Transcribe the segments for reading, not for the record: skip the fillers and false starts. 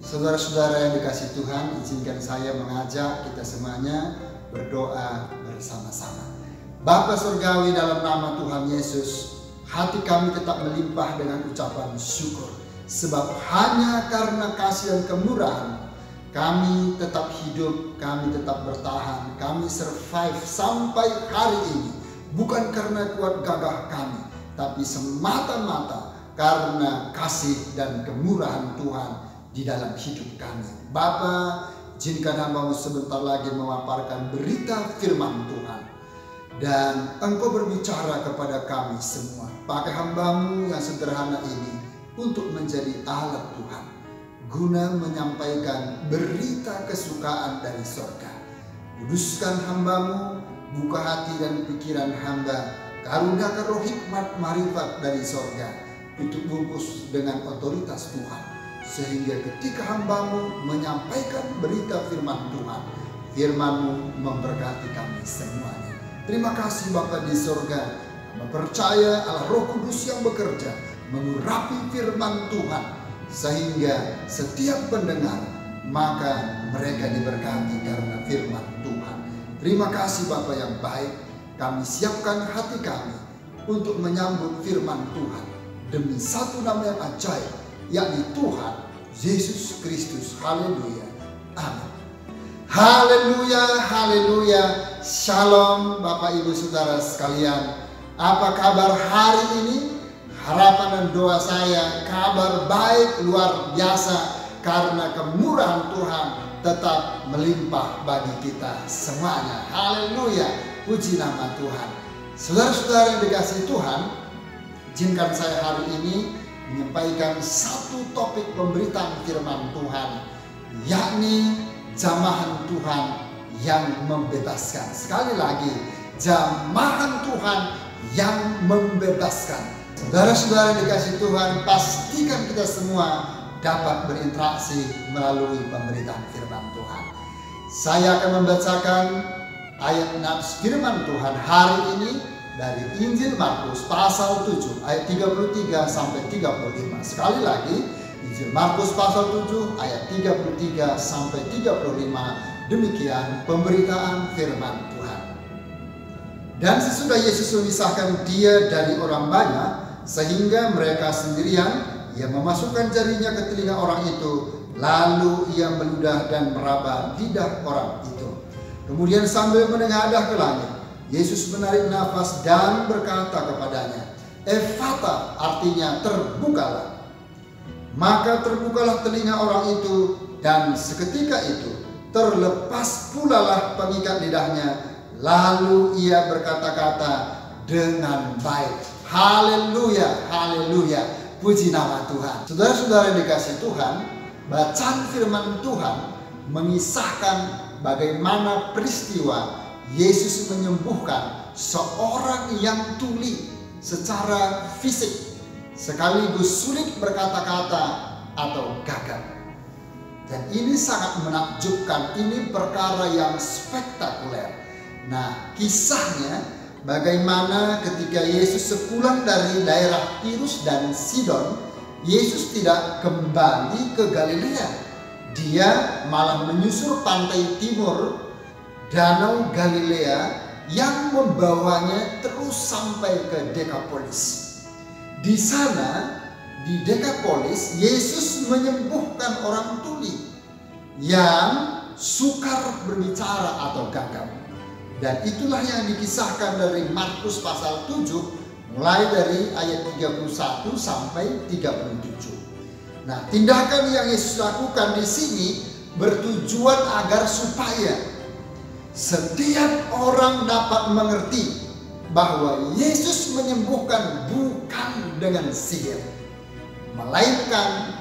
Saudara-saudara yang dikasihi Tuhan, izinkan saya mengajak kita semuanya berdoa bersama-sama. Bapa Surgawi, dalam nama Tuhan Yesus, hati kami tetap melimpah dengan ucapan syukur. Sebab hanya karena kasih dan kemurahan kami tetap hidup, kami tetap bertahan, kami survive sampai hari ini. Bukan karena kuat gagah kami, tapi semata-mata karena kasih dan kemurahan Tuhan di dalam hidup kami. Bapa, izinkan hamba-Mu sebentar lagi memaparkan berita firman Tuhan. Dan Engkau berbicara kepada kami semua. Pakai hamba-Mu yang sederhana ini untuk menjadi alat Tuhan, guna menyampaikan berita kesukaan dari surga. Kuduskan hamba-Mu, buka hati dan pikiran hamba, karuniakan roh hikmat marifat dari surga, tutup bungkus dengan otoritas Tuhan, sehingga ketika hamba-Mu menyampaikan berita firman Tuhan, firman-Mu memberkati kami semuanya. Terima kasih Bapa di surga. Kami percaya Allah Roh Kudus yang bekerja mengurapi firman Tuhan, sehingga setiap pendengar maka mereka diberkati karena firman Tuhan. Terima kasih Bapa yang baik. Kami siapkan hati kami untuk menyambut firman Tuhan demi satu nama yang ajaib, yakni Tuhan Yesus Kristus. Haleluya. Amin. Haleluya, haleluya. Shalom Bapak Ibu Saudara sekalian. Apa kabar hari ini? Harapan dan doa saya kabar baik luar biasa, karena kemurahan Tuhan tetap melimpah bagi kita semuanya. Haleluya. Puji nama Tuhan. Saudara-saudara yang dikasihi Tuhan, izinkan saya hari ini menyampaikan satu topik pemberitaan firman Tuhan, yakni jamahan Tuhan yang membebaskan. Sekali lagi, jamahan Tuhan yang membebaskan. Saudara-saudara yang dikasihi Tuhan, pastikan kita semua dapat berinteraksi melalui pemberitaan firman Tuhan. Saya akan membacakan ayat nats firman Tuhan hari ini dari Injil Markus pasal 7 ayat 33 sampai 35. Sekali lagi, Injil Markus pasal 7 ayat 33 sampai 35. Demikian pemberitaan firman Tuhan. Dan sesudah Yesus memisahkan dia dari orang banyak, sehingga mereka sendirian, ia memasukkan jarinya ke telinga orang itu, lalu ia meludah dan meraba lidah orang itu. Kemudian sambil menengadah ke langit, Yesus menarik nafas dan berkata kepadanya, "Ephata," artinya terbukalah. Maka terbukalah telinga orang itu, dan seketika itu terlepas pula lah pengikat lidahnya, lalu ia berkata-kata dengan baik. Haleluya, haleluya. Puji nama Tuhan. Saudara-saudara yang dikasihi Tuhan, bacaan firman Tuhan mengisahkan bagaimana peristiwa Yesus menyembuhkan seorang yang tuli secara fisik, sekaligus sulit berkata-kata atau gagap. Dan ini sangat menakjubkan, ini perkara yang spektakuler. Nah, kisahnya bagaimana ketika Yesus sepulang dari daerah Tirus dan Sidon, Yesus tidak kembali ke Galilea. Dia malah menyusur pantai timur Danau Galilea yang membawanya terus sampai ke Dekapolis. Di sana, di Dekapolis, Yesus menyembuhkan orang tuli yang sukar berbicara atau gagap. Dan itulah yang dikisahkan dari Markus pasal 7, mulai dari ayat 31 sampai 37. Nah, tindakan yang Yesus lakukan di sini bertujuan agar supaya setiap orang dapat mengerti bahwa Yesus menyembuhkan bukan dengan sihir, melainkan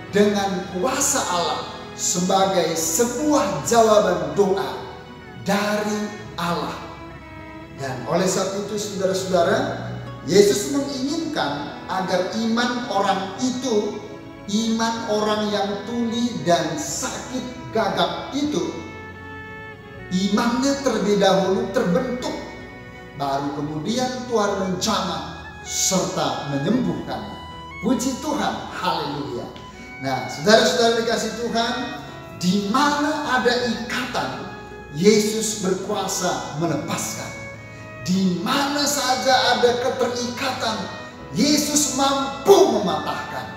dengan kuasa Allah sebagai sebuah jawaban doa dari Allah. Dan oleh sebab itu, saudara-saudara, Yesus menginginkan agar iman orang itu, iman orang yang tuli dan sakit gagap itu, imannya terlebih dahulu terbentuk, baru kemudian Tuhan menjamah serta menyembuhkannya. Puji Tuhan, haleluya. Nah, saudara-saudara dikasih Tuhan, di mana ada ikatan, Yesus berkuasa melepaskan. Di mana saja ada keterikatan, Yesus mampu mematahkan.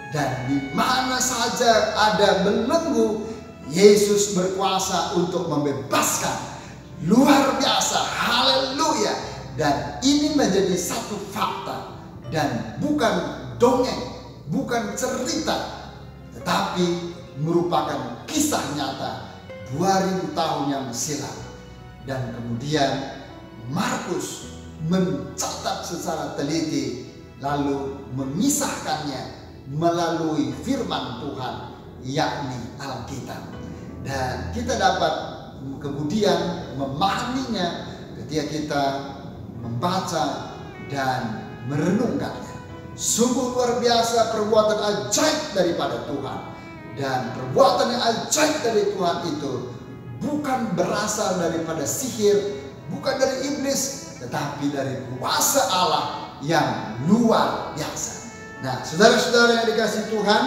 Dan di mana saja ada belenggu, Yesus berkuasa untuk membebaskan. Luar biasa, haleluya. Dan ini menjadi satu fakta dan bukan dongeng, bukan cerita, tetapi merupakan kisah nyata 2000 tahun yang silam. Dan kemudian Markus mencatat secara teliti lalu mengisahkannya melalui firman Tuhan, yakni Alkitab. Dan kita dapat kemudian memahaminya ketika kita membaca dan merenungkannya. Sungguh luar biasa perbuatan ajaib daripada Tuhan. Dan perbuatan yang ajaib dari Tuhan itu bukan berasal daripada sihir, bukan dari iblis, tetapi dari kuasa Allah yang luar biasa. Nah, saudara-saudara yang dikasih Tuhan,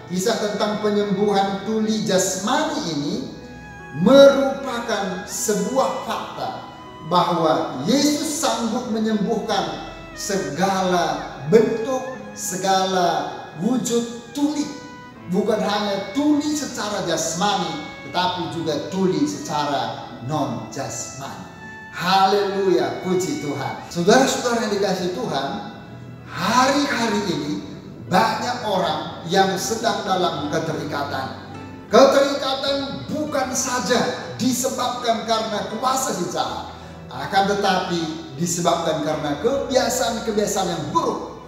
kisah tentang penyembuhan tuli jasmani ini merupakan sebuah fakta bahwa Yesus sanggup menyembuhkan segala bentuk, segala wujud tuli. Bukan hanya tuli secara jasmani, tetapi juga tuli secara non jasmani. Haleluya, puji Tuhan. Saudara-saudara yang dikasih Tuhan, hari-hari ini banyak orang yang sedang dalam keterikatan. Keterikatan bukan saja disebabkan karena kuasa si jahat, akan tetapi disebabkan karena kebiasaan-kebiasaan yang buruk.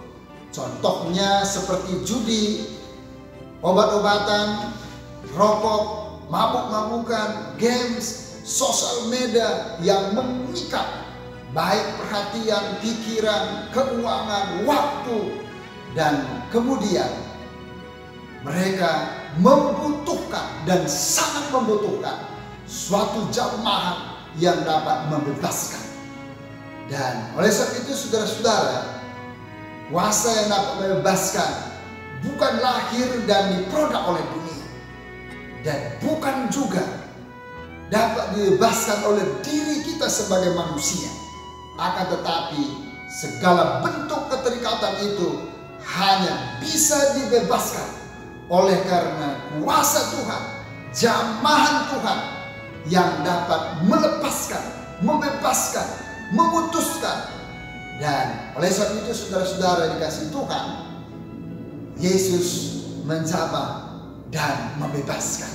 Contohnya seperti judi, obat-obatan, rokok, mabuk-mabukan, games, sosial media yang mengikat baik perhatian, pikiran, keuangan, waktu, dan kemudian mereka membutuhkan dan sangat membutuhkan suatu jamahan yang dapat membebaskan. Dan oleh sebab itu saudara-saudara, kuasa yang dapat membebaskan bukan lahir dan diproduk oleh dunia, dan bukan juga dapat dibebaskan oleh diri kita sebagai manusia. Akan tetapi segala bentuk keterikatan itu hanya bisa dibebaskan oleh karena kuasa Tuhan, jamahan Tuhan yang dapat melepaskan, membebaskan, memutuskan. Dan oleh sebab itu saudara-saudara dikasih Tuhan, Yesus menjamah dan membebaskan.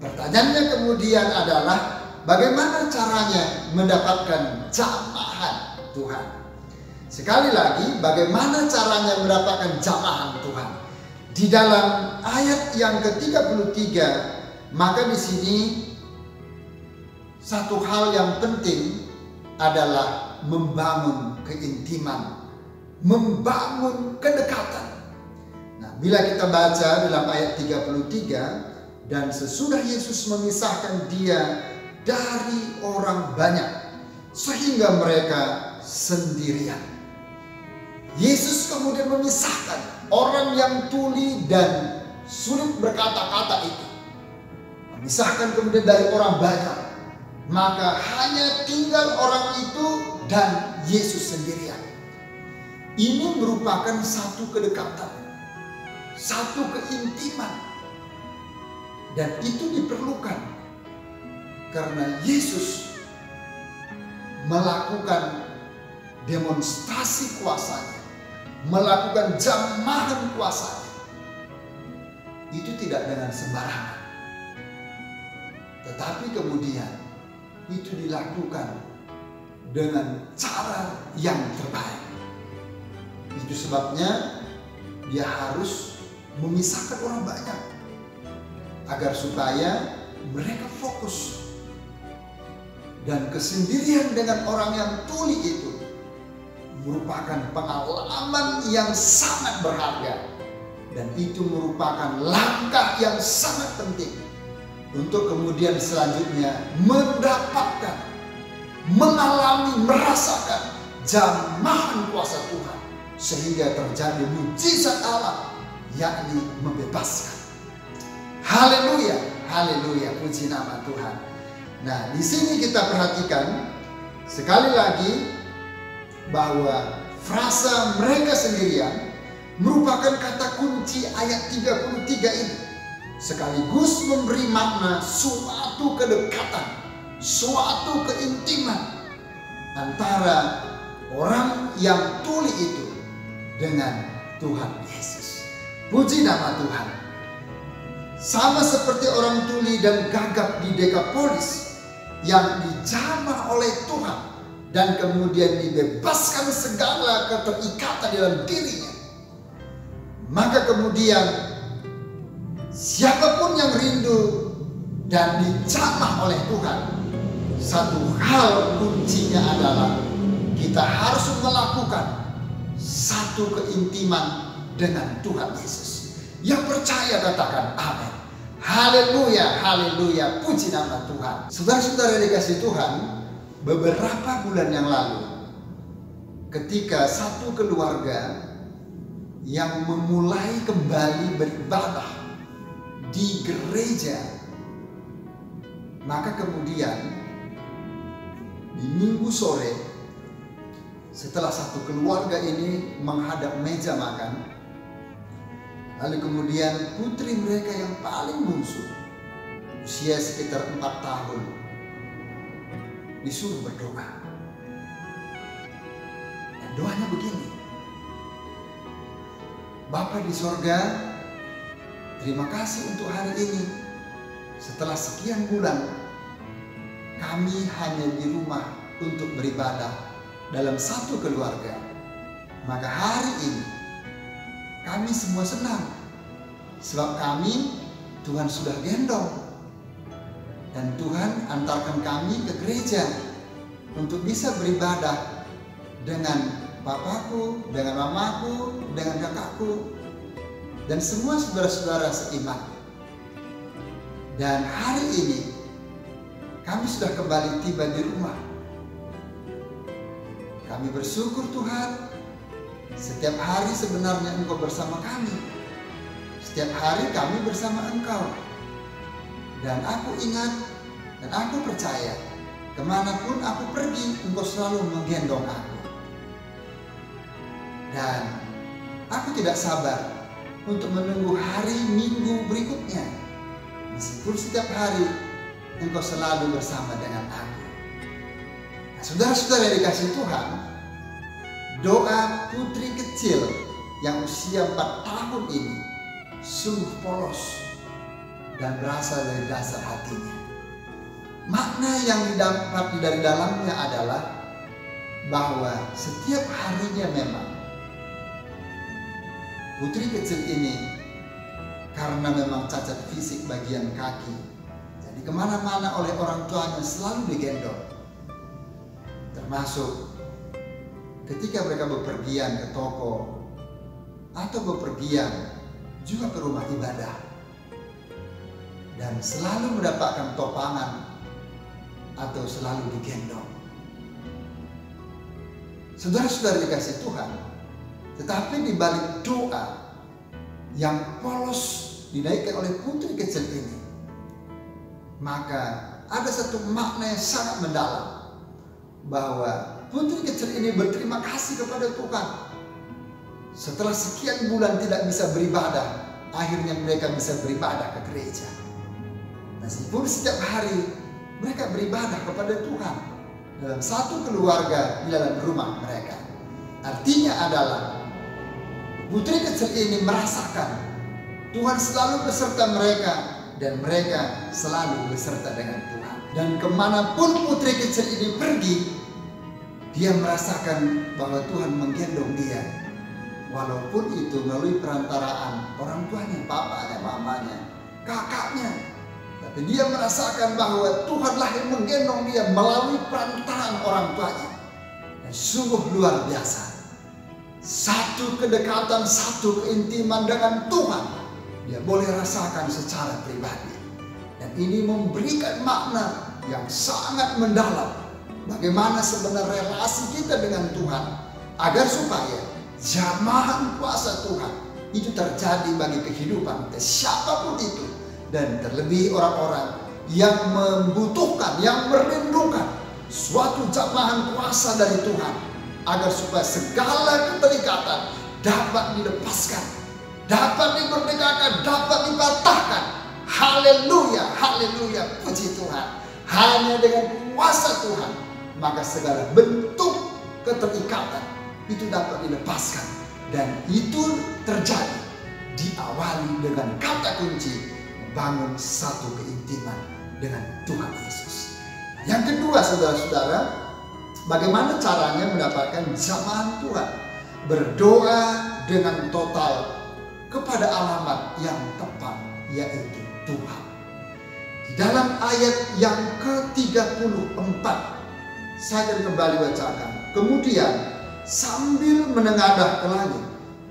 Pertanyaannya kemudian adalah bagaimana caranya mendapatkan jamahan Tuhan? Sekali lagi, bagaimana caranya mendapatkan jamahan Tuhan? Di dalam ayat yang ke-33, maka di sini satu hal yang penting adalah membangun keintiman, membangun kedekatan. Nah, bila kita baca dalam ayat 33, dan sesudah Yesus memisahkan dia dari orang banyak sehingga mereka sendirian. Yesus kemudian memisahkan orang yang tuli dan sulit berkata-kata itu. Memisahkan kemudian dari orang banyak. Maka hanya tinggal orang itu dan Yesus sendirian. Ini merupakan satu kedekatan, satu keintiman. Dan itu diperlukan karena Yesus melakukan demonstrasi kuasanya, melakukan jamahan kuasanya. Itu tidak dengan sembarangan, tetapi kemudian itu dilakukan dengan cara yang terbaik. Itu sebabnya dia harus memisahkan orang banyak agar supaya mereka fokus. Dan kesendirian dengan orang yang tuli itu merupakan pengalaman yang sangat berharga, dan itu merupakan langkah yang sangat penting untuk kemudian selanjutnya mendapatkan, mengalami, merasakan jamahan kuasa Tuhan, sehingga terjadi mujizat Allah yakni membebaskan. Haleluya, haleluya, puji nama Tuhan. Nah, di sini kita perhatikan sekali lagi bahwa frasa mereka sendirian merupakan kata kunci ayat 33 ini. Sekaligus memberi makna suatu kedekatan, suatu keintiman antara orang yang tuli itu dengan Tuhan Yesus. Puji nama Tuhan. Sama seperti orang tuli dan gagap di Dekapolis yang dijamah oleh Tuhan dan kemudian dibebaskan segala keterikatan dalam dirinya. Maka kemudian siapapun yang rindu dan dijamah oleh Tuhan, satu hal kuncinya adalah kita harus melakukan satu keintiman dengan Tuhan Yesus. Yang percaya katakan amin. Haleluya, haleluya, puji nama Tuhan. Saudara-saudara dikasih Tuhan, beberapa bulan yang lalu ketika satu keluarga yang memulai kembali beribadah di gereja, maka kemudian di minggu sore setelah satu keluarga ini menghadap meja makan, lalu kemudian putri mereka yang paling bungsu, usia sekitar 4 tahun, disuruh berdoa. Dan doanya begini: Bapa di sorga, terima kasih untuk hari ini. Setelah sekian bulan kami hanya di rumah untuk beribadah dalam satu keluarga, maka hari ini kami semua senang sebab kami Tuhan sudah gendong dan Tuhan antarkan kami ke gereja untuk bisa beribadah dengan papaku, dengan mamaku, dengan kakakku dan semua saudara-saudara seiman. Dan hari ini kami sudah kembali tiba di rumah. Kami bersyukur Tuhan, setiap hari sebenarnya Engkau bersama kami. Setiap hari kami bersama Engkau. Dan aku ingat dan aku percaya, kemanapun aku pergi, Engkau selalu menggendong aku. Dan aku tidak sabar untuk menunggu hari Minggu berikutnya. Meskipun setiap hari Engkau selalu bersama dengan aku. Nah, saudara-saudara yang dikasih Tuhan, doa putri kecil yang usia 4 tahun ini sungguh polos dan berasal dari dasar hatinya. Makna yang didapat dari dalamnya adalah bahwa setiap harinya memang putri kecil ini karena memang cacat fisik bagian kaki, jadi kemana-mana oleh orang tuanya selalu digendong. Termasuk ketika mereka bepergian ke toko atau bepergian juga ke rumah ibadah, dan selalu mendapatkan topangan atau selalu digendong. Saudara-saudara dikasih Tuhan, tetapi di balik doa yang polos dinaikkan oleh putri kecil ini, maka ada satu makna yang sangat mendalam, bahwa putri kecil ini berterima kasih kepada Tuhan. Setelah sekian bulan tidak bisa beribadah, akhirnya mereka bisa beribadah ke gereja. Meskipun setiap hari mereka beribadah kepada Tuhan dalam satu keluarga di dalam rumah mereka. Artinya adalah putri kecil ini merasakan Tuhan selalu beserta mereka dan mereka selalu beserta dengan Tuhan. Dan kemanapun putri kecil ini pergi, dia merasakan bahwa Tuhan menggendong dia. Walaupun itu melalui perantaraan orang tuanya, papanya, mamanya, kakaknya. Tapi dia merasakan bahwa Tuhanlah yang menggendong dia melalui perantaraan orang tuanya. Dan sungguh luar biasa. Satu kedekatan, satu keintiman dengan Tuhan dia boleh rasakan secara pribadi. Dan ini memberikan makna yang sangat mendalam. Bagaimana sebenarnya relasi kita dengan Tuhan, agar supaya jamahan kuasa Tuhan itu terjadi bagi kehidupan kita, siapapun itu. Dan terlebih orang-orang yang membutuhkan, yang merindukan suatu jamahan kuasa dari Tuhan, agar supaya segala keterikatan dapat dilepaskan, dapat dimerdekakan, dapat dipatahkan. Haleluya, haleluya, puji Tuhan. Hanya dengan kuasa Tuhan, maka segala bentuk keterikatan itu dapat dilepaskan. Dan itu terjadi diawali dengan kata kunci, bangun satu keintiman dengan Tuhan Yesus. Yang kedua, saudara-saudara, bagaimana caranya mendapatkan jamahan Tuhan? Berdoa dengan total kepada alamat yang tepat, yaitu Tuhan. Di dalam ayat yang ke-34, saya akan kembali bacakan. Kemudian sambil menengadah ke langit,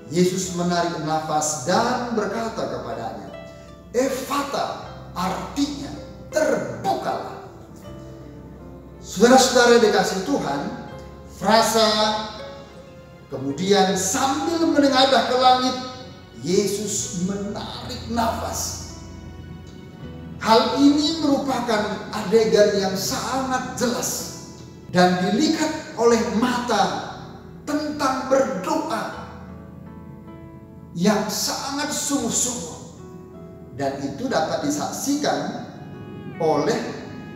Yesus menarik nafas dan berkata kepadanya, Efata, artinya terbukalah. Saudara-saudara dikasih Tuhan, frasa kemudian sambil menengadah ke langit, Yesus menarik nafas. Hal ini merupakan adegan yang sangat jelas dan dilihat oleh mata tentang berdoa yang sangat sungguh-sungguh. Dan itu dapat disaksikan oleh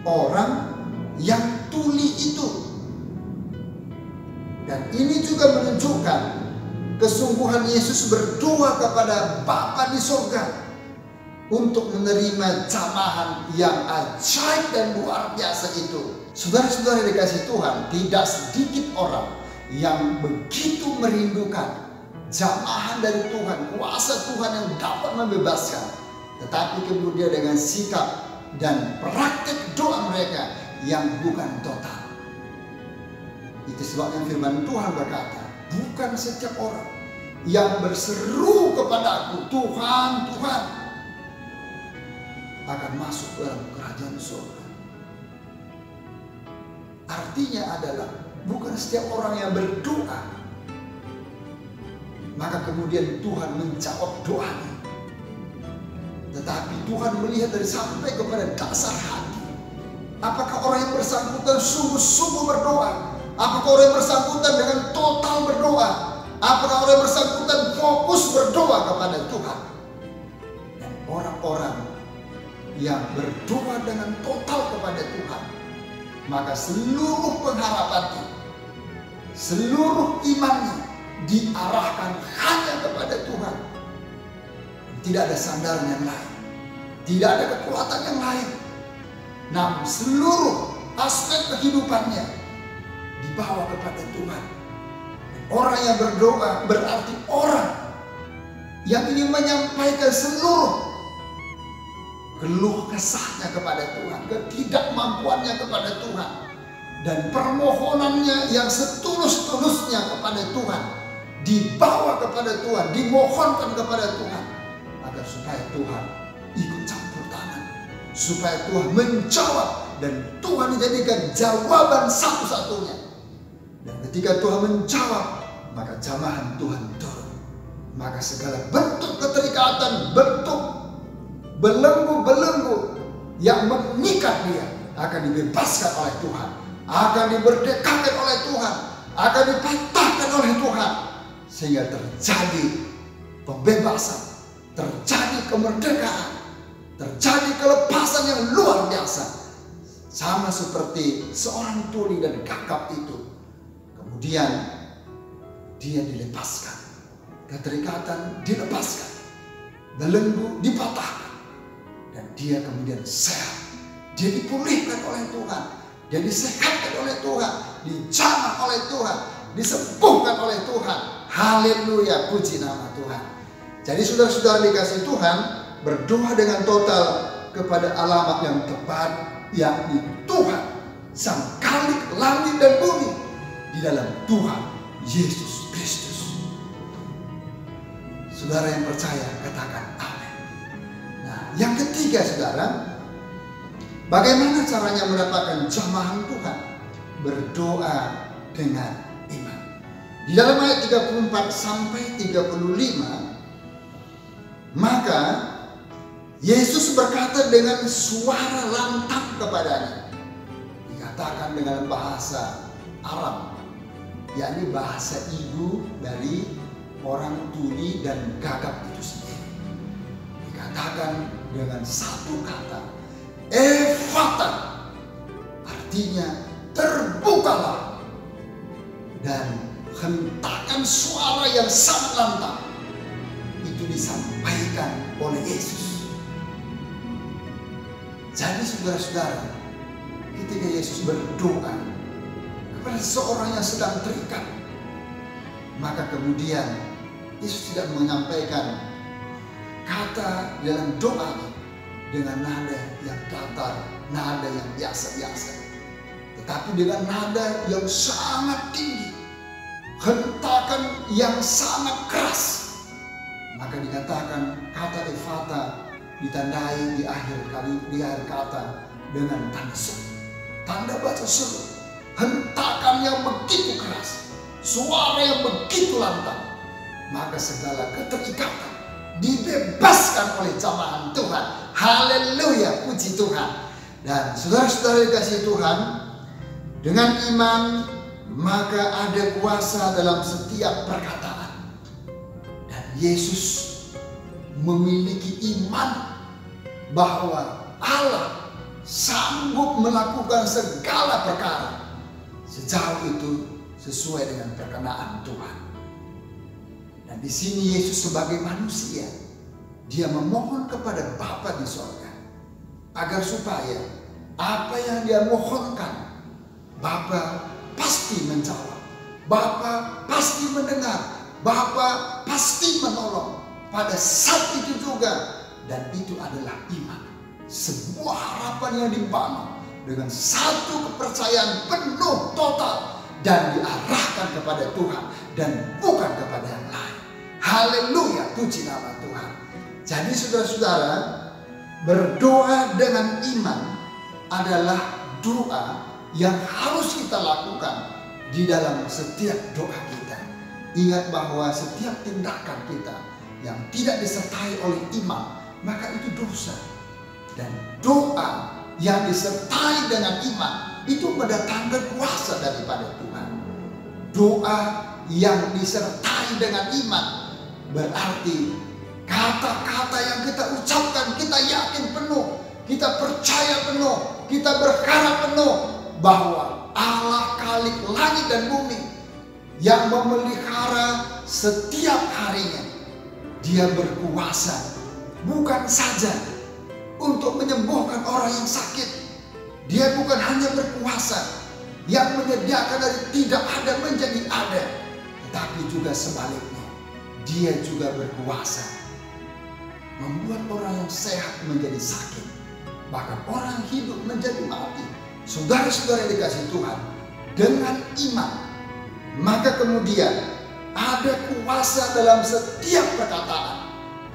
orang yang tuli itu. Dan ini juga menunjukkan kesungguhan Yesus berdoa kepada Bapa di surga untuk menerima jamahan yang ajaib dan luar biasa itu. Saudara-saudara dikasih Tuhan, tidak sedikit orang yang begitu merindukan jamahan dari Tuhan, kuasa Tuhan yang dapat membebaskan. Tetapi kemudian dengan sikap dan praktik doa mereka yang bukan total. Itu sebabnya firman Tuhan berkata, bukan setiap orang yang berseru kepada Aku, Tuhan, Tuhan, akan masuk dalam kerajaan surga. Artinya adalah bukan setiap orang yang berdoa maka kemudian Tuhan menjawab doanya. Tetapi Tuhan melihat dari sampai kepada dasar hati. Apakah orang yang bersangkutan sungguh-sungguh berdoa? Apakah orang yang bersangkutan dengan total berdoa? Apakah orang yang bersangkutan fokus berdoa kepada Tuhan? Dan orang-orang yang berdoa dengan total kepada Tuhan, maka seluruh pengharapannya, seluruh imannya diarahkan hanya kepada Tuhan. Tidak ada sandaran yang lain, tidak ada kekuatan yang lain. Namun seluruh aspek kehidupannya dibawa kepada Tuhan. Orang yang berdoa berarti orang yang ingin menyampaikan seluruh keluh kesahnya kepada Tuhan, ketidakmampuannya kepada Tuhan, dan permohonannya yang setulus-tulusnya kepada Tuhan dibawa kepada Tuhan, dimohonkan kepada Tuhan, agar supaya Tuhan ikut campur tangan, supaya Tuhan menjawab, dan Tuhan dijadikan jawaban satu-satunya. Dan ketika Tuhan menjawab, maka jamahan Tuhan turun, maka segala bentuk keterikatan, bentuk belenggu-belenggu yang mengikat dia akan dibebaskan oleh Tuhan, akan dimerdekakan oleh Tuhan, akan dipatahkan oleh Tuhan, sehingga terjadi pembebasan, terjadi kemerdekaan, terjadi kelepasan yang luar biasa. Sama seperti seorang tuli dan gagap itu, kemudian dia dilepaskan, keterikatan dilepaskan, belenggu dipatahkan, dan dia kemudian sehat. Dia dipulihkan oleh Tuhan, dia disehatkan oleh Tuhan, dijamah oleh Tuhan, disembuhkan oleh Tuhan. Haleluya, puji nama Tuhan. Jadi saudara-saudara dikasih Tuhan, berdoa dengan total kepada alamat yang tepat, yakni Tuhan, Sang Khalik langit dan bumi, di dalam Tuhan Yesus Kristus. Saudara yang percaya, katakan amin. Nah, yang ketiga saudara, bagaimana caranya mendapatkan jamahan Tuhan? Berdoa dengan iman. Di dalam ayat 34 sampai 35, Maka Yesus berkata dengan suara lantang kepadanya. Dikatakan dengan bahasa Aram, yakni bahasa ibu dari orang tuli dan gagap itu sendiri. Dikatakan dengan satu kata, Efata, artinya terbukalah. Dan hentakan suara yang sangat lantang itu disampaikan oleh Yesus. Jadi saudara-saudara, ketika Yesus berdoa kepada seseorang yang sedang terikat, maka kemudian Yesus tidak menyampaikan kata dalam doanya dengan nada yang datar, nada yang biasa-biasa, tetapi dengan nada yang sangat tinggi, hentakan yang sangat keras. Maka dikatakan kata Efata ditandai di akhir kata dengan tanda seru, tanda baca seru, hentakan yang begitu keras, suara yang begitu lantang. Maka segala keterikatan dibebaskan oleh jamahan Tuhan. Haleluya, puji Tuhan. Dan saudara-saudara dikasihi Tuhan, dengan iman maka ada kuasa dalam setiap perkataan. Dan Yesus memiliki iman bahwa Allah sanggup melakukan segala perkara sejauh itu sesuai dengan perkenaan Tuhan. Dan di sini Yesus sebagai manusia, dia memohon kepada Bapa di sorga agar supaya apa yang dia mohonkan, Bapa pasti menjawab, Bapa pasti mendengar, Bapa pasti menolong pada saat itu juga. Dan itu adalah iman, sebuah harapan yang dibangun dengan satu kepercayaan penuh total dan diarahkan kepada Tuhan dan bukan kepada yang lain. Haleluya, puji nama Tuhan. Jadi saudara-saudara, berdoa dengan iman adalah doa yang harus kita lakukan di dalam setiap doa kita. Ingat bahwa setiap tindakan kita yang tidak disertai oleh iman, maka itu dosa. Dan doa yang disertai dengan iman itu mendatangkan kuasa daripada Tuhan. Doa yang disertai dengan iman berarti kata-kata yang kita ucapkan, kita yakin penuh, kita percaya penuh, kita berharap penuh bahwa Allah Khalik langit dan bumi yang memelihara setiap harinya, dia berkuasa bukan saja untuk menyembuhkan orang yang sakit, dia bukan hanya berkuasa yang menyediakan dari tidak ada menjadi ada, tetapi juga sebaliknya, dia juga berkuasa membuat orang yang sehat menjadi sakit, bahkan orang hidup menjadi mati. Saudara-saudara yang dikasihi Tuhan, dengan iman maka kemudian ada kuasa dalam setiap perkataan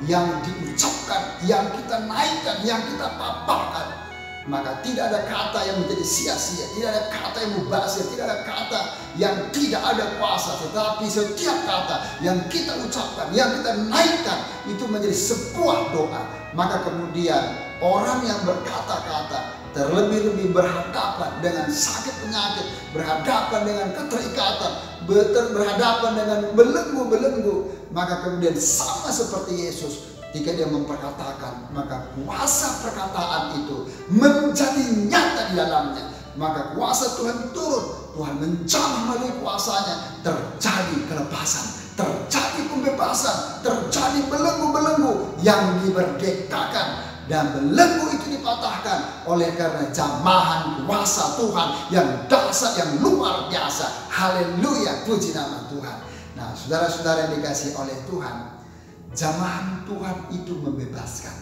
yang diucapkan, yang kita naikkan, yang kita paparkan. Maka tidak ada kata yang menjadi sia-sia, tidak ada kata yang mubazir, tidak ada kata yang tidak ada kuasa. Tetapi setiap kata yang kita ucapkan, yang kita naikkan, itu menjadi sebuah doa. Maka kemudian orang yang berkata-kata, terlebih-lebih berhadapan dengan sakit penyakit, berhadapan dengan keterikatan, berhadapan dengan belenggu-belenggu, maka kemudian sama seperti Yesus, ketika dia memperkatakan, maka kuasa perkataan itu menjadi nyata di dalamnya. Maka kuasa Tuhan turun, Tuhan menjamah melalui kuasanya, terjadi kelepasan, terjadi pembebasan, terjadi belenggu-belenggu yang dimerdekakan. Dan belenggu itu dipatahkan oleh karena jamahan kuasa Tuhan yang dahsyat, yang luar biasa. Haleluya, puji nama Tuhan. Nah, saudara-saudara yang dikasihi oleh Tuhan, jamahan Tuhan itu membebaskan.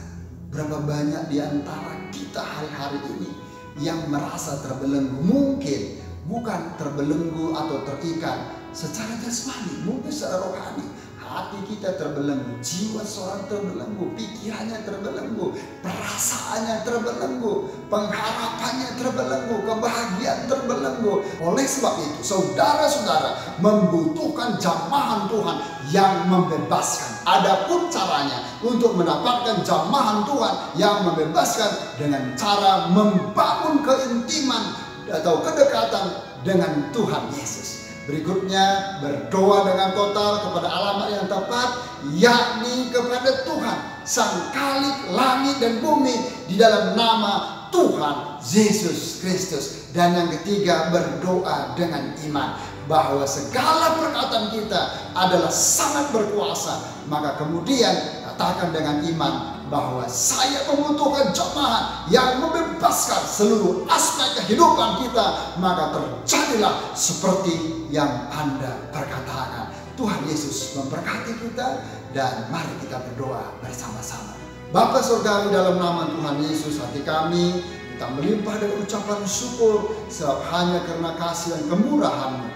Berapa banyak di antara kita hari-hari ini yang merasa terbelenggu? Mungkin bukan terbelenggu atau terikat secara jasmani, mungkin secara rohani. Hati kita terbelenggu, jiwa seorang terbelenggu, pikirannya terbelenggu, perasaannya terbelenggu, pengharapannya terbelenggu, kebahagiaan terbelenggu. Oleh sebab itu, saudara-saudara membutuhkan jamahan Tuhan yang membebaskan. Adapun caranya untuk mendapatkan jamahan Tuhan yang membebaskan dengan cara membangun keintiman atau kedekatan dengan Tuhan Yesus. Berikutnya berdoa dengan total kepada alamat yang tepat, yakni kepada Tuhan Sang Khalik langit dan bumi di dalam nama Tuhan Yesus Kristus. Dan yang ketiga berdoa dengan iman bahwa segala perkataan kita adalah sangat berkuasa. Maka kemudian katakan dengan iman bahwa saya membutuhkan jemaat yang membebaskan seluruh aspek kehidupan kita. Maka terjadilah seperti yang Anda perkatakan. Tuhan Yesus memberkati kita, dan mari kita berdoa bersama-sama. Bapa Surgawi, dalam nama Tuhan Yesus, hati kami kita melimpah dengan ucapan syukur sebab hanya karena kasih dan kemurahan-Mu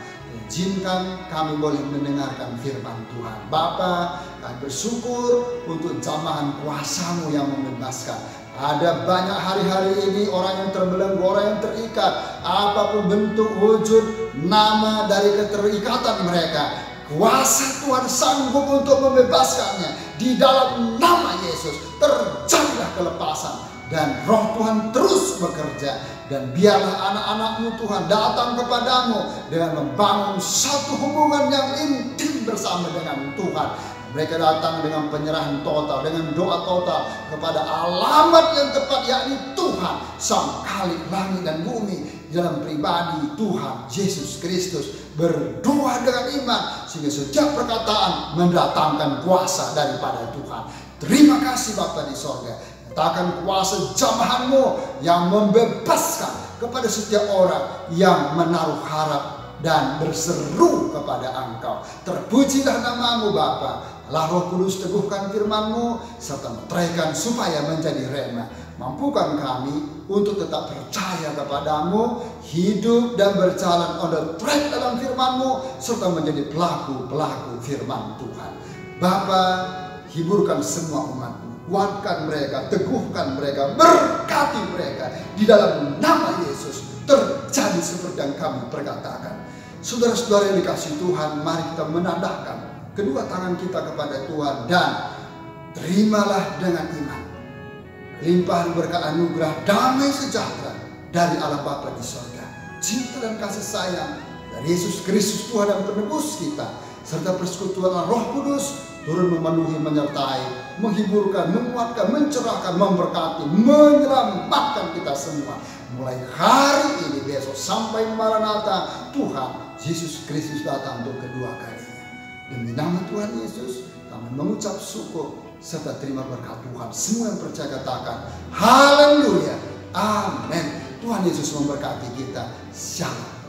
izinkan kami boleh mendengarkan firman Tuhan. Bapa, kami bersyukur untuk jamahan kuasa-Mu yang membebaskan. Ada banyak hari-hari ini orang yang terbelenggu, orang yang terikat, apapun bentuk wujud nama dari keterikatan mereka. Kuasa Tuhan sanggup untuk membebaskannya. Di dalam nama Yesus terjadilah kelepasan, dan roh Tuhan terus bekerja. Dan biarlah anak-anak-Mu Tuhan datang kepadamu dengan membangun satu hubungan yang intim bersama dengan Tuhan. Mereka datang dengan penyerahan total, dengan doa total kepada alamat yang tepat, yakni Tuhan Sang Khalik langit dan bumi dalam pribadi Tuhan Yesus Kristus. Berdoa dengan iman sehingga setiap perkataan mendatangkan kuasa daripada Tuhan. Terima kasih Bapa di sorga. Katakan kuasa jamahan-Mu yang membebaskan kepada setiap orang yang menaruh harap dan berseru kepada Engkau. Terpujilah nama-Mu Bapa. Allah Roh Kudus, teguhkan firman-Mu serta meteraikan supaya menjadi rema. Mampukan kami untuk tetap percaya kepadamu, hidup dan berjalan on the track dalam firman-Mu, serta menjadi pelaku-pelaku firman Tuhan. Bapa, hiburkan semua umat-Mu, kuatkan mereka, teguhkan mereka, berkati mereka. Di dalam nama Yesus terjadi seperti yang kami perkatakan. Saudara-saudara yang dikasihi Tuhan, mari kita menadahkan kedua tangan kita kepada Tuhan dan terimalah dengan iman limpahan berkat anugerah damai sejahtera dari Allah Bapa di surga, cinta dan kasih sayang dari Yesus Kristus Tuhan dan penebus kita, serta persekutuan Roh Kudus turun memenuhi, menyertai, menghiburkan, menguatkan, mencerahkan, memberkati, menyelamatkan kita semua mulai hari ini, besok sampai Maranatha Tuhan Yesus Kristus datang untuk kedua kalinya. Demi nama Tuhan Yesus kami mengucap syukur serta terima berkat Tuhan. Semua yang percaya katakan haleluya, amin. Tuhan Yesus memberkati kita. Shalom.